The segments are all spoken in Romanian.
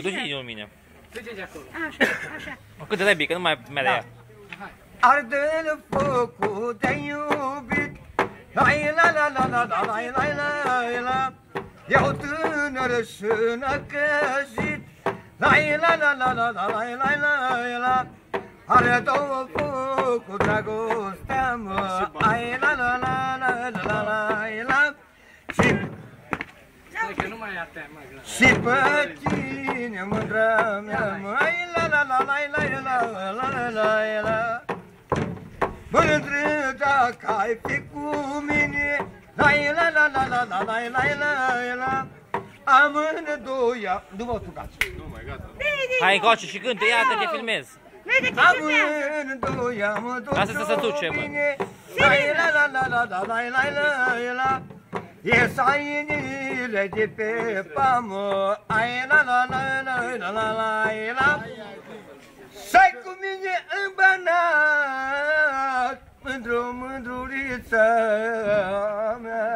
Du-te în mine. Duceți acolo. Așa, așa. Cât de bine, că nu mai merge ea. Arde-l focul de iubit, lai la la la la la lai lai lai la. Eu tânăr și năcăjit, lai la la la la la lai lai lai la. Arde-o focul dragostea mă, ai la la la la la la lai la. Stai că nu mai ia teamă. Și pe cine mândră mea, mai la la la la la la la la la la. Mândră dacă ai fi cu mine, la la la la la la la la la la. Amândoi, nu vă tucați. Nu mai gata. Hai, Goce, și cântă, iată, te filmez. Amândoi, Lasă să se duce, mă. la la la la la la la la la. Ies ainile de pe pamă, ai la la la la la la la la. Stai cu mine în banat, mândru, mândrulița mea.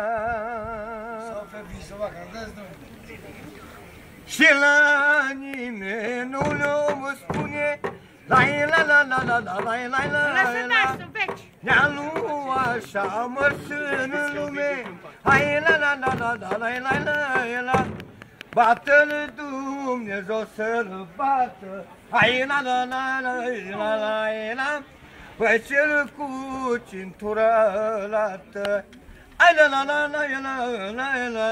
Sau pe visul, vă cântați, domnule. Și la nimeni nu le-o spune, la la la la la la la la la. Lasă nasul, veci. Ne-a luat așa mărșân în lume, hai la la la la la la la la la. Bată-l Dumnezeu să-l bată, hai la la la la la la la. Păi cel cu cintura lată, hai la la la la la la la.